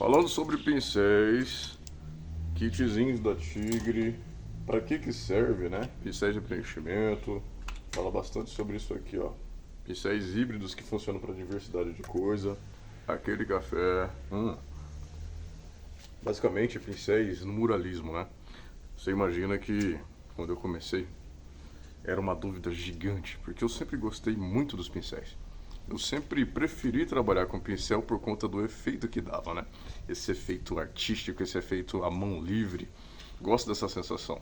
Falando sobre pincéis, kitzinhos da Tigre, para que serve, né? Pincéis de preenchimento, fala bastante sobre isso aqui, ó. Pincéis híbridos que funcionam para diversidade de coisa, aquele café, basicamente pincéis no muralismo, né? Você imagina que quando eu comecei era uma dúvida gigante, porque eu sempre gostei muito dos pincéis. Eu sempre preferi trabalhar com pincel por conta do efeito que dava, né? Esse efeito artístico, esse efeito à mão livre. Gosto dessa sensação.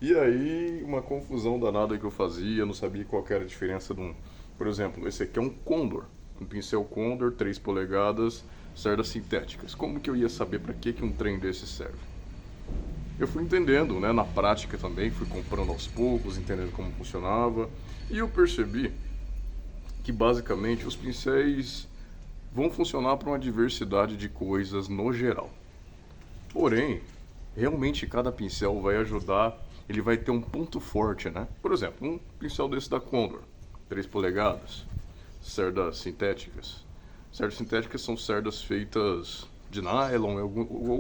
E aí, uma confusão danada que eu fazia, não sabia qual era a diferença de um... Por exemplo, esse aqui é um Condor. Um pincel Condor, 3 polegadas, cerdas sintéticas. Como que eu ia saber para que um trem desse serve? Eu fui entendendo, né, na prática também, fui comprando aos poucos, entendendo como funcionava. E eu percebi que basicamente os pincéis vão funcionar para uma diversidade de coisas no geral. Porém, realmente cada pincel vai ajudar, ele vai ter um ponto forte, né? Por exemplo, um pincel desse da Condor, 3 polegadas, cerdas sintéticas. Cerdas sintéticas são cerdas feitas de nylon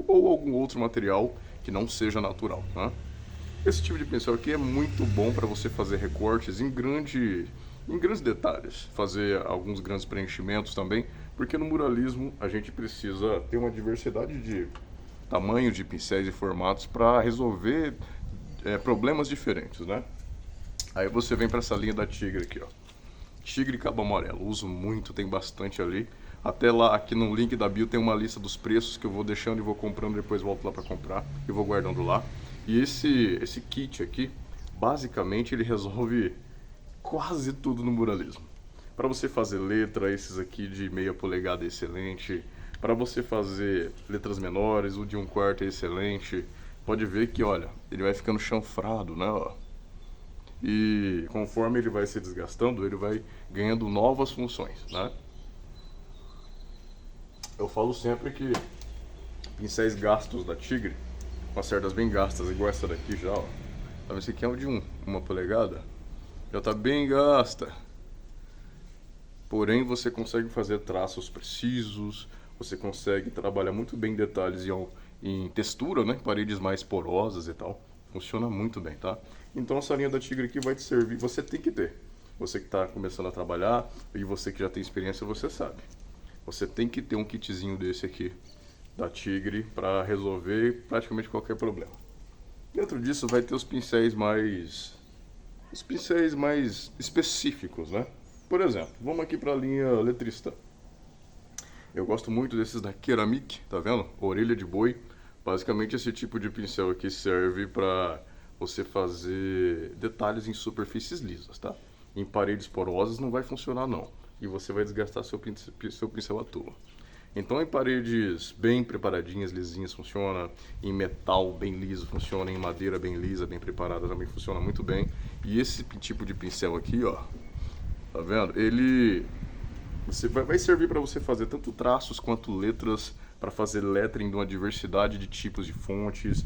ou algum outro material que não seja natural, né? Esse tipo de pincel aqui é muito bom para você fazer recortes em grandes detalhes, fazer alguns grandes preenchimentos também, porque no muralismo a gente precisa ter uma diversidade de tamanhos de pincéis e formatos para resolver problemas diferentes, né? Aí você vem para essa linha da Tigre aqui, ó. Tigre Cabo Amarelo, uso muito, tem bastante ali. Até lá, aqui no link da bio tem uma lista dos preços que eu vou deixando e vou comprando, depois volto lá para comprar e vou guardando lá. E esse kit aqui, basicamente ele resolve quase tudo no muralismo. Para você fazer letra, esses aqui de meia polegada é excelente. Para você fazer letras menores, o de 1/4 é excelente. Pode ver que, olha, ele vai ficando chanfrado, né? Ó. E conforme ele vai se desgastando, ele vai ganhando novas funções, né? Eu falo sempre que pincéis gastos da Tigre, com as cerdas bem gastas, igual essa daqui já, ó. Tá vendo? Esse aqui é o de 1 polegada. Já tá bem gasta. Porém, você consegue fazer traços precisos, você consegue trabalhar muito bem detalhes em textura, né? Paredes mais porosas e tal. Funciona muito bem, tá? Então essa linha da Tigre aqui vai te servir, você tem que ter. Você que está começando a trabalhar e você que já tem experiência, você sabe. Você tem que ter um kitzinho desse aqui, da Tigre, para resolver praticamente qualquer problema. Dentro disso vai ter os pincéis mais específicos, né? Por exemplo, vamos aqui para a linha letrista. Eu gosto muito desses da Ceramic, tá vendo? Orelha de boi. Basicamente esse tipo de pincel aqui serve para você fazer detalhes em superfícies lisas, tá? Em paredes porosas não vai funcionar não. E você vai desgastar seu pincel à toa. Então em paredes bem preparadinhas, lisinhas, funciona. Em metal bem liso funciona. Em madeira bem lisa, bem preparada também funciona muito bem. E esse tipo de pincel aqui, ó, tá vendo? Ele vai servir para você fazer tanto traços quanto letras, para fazer lettering de uma diversidade de tipos de fontes.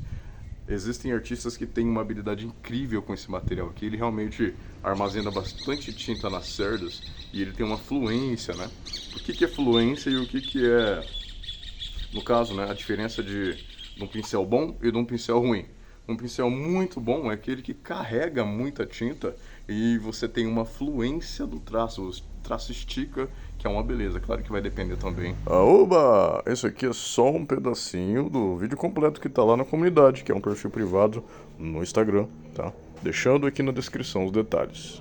Existem artistas que têm uma habilidade incrível com esse material aqui. Ele realmente armazena bastante tinta nas cerdas e ele tem uma fluência, né? O que é fluência e o que é, no caso, né, a diferença de um pincel bom e de um pincel ruim? Um pincel muito bom é aquele que carrega muita tinta e você tem uma fluência do traço, o traço estica, que é uma beleza. Claro que vai depender também. Aoba! Esse aqui é só um pedacinho do vídeo completo que tá lá na comunidade, que é um perfil privado no Instagram, tá? Deixando aqui na descrição os detalhes.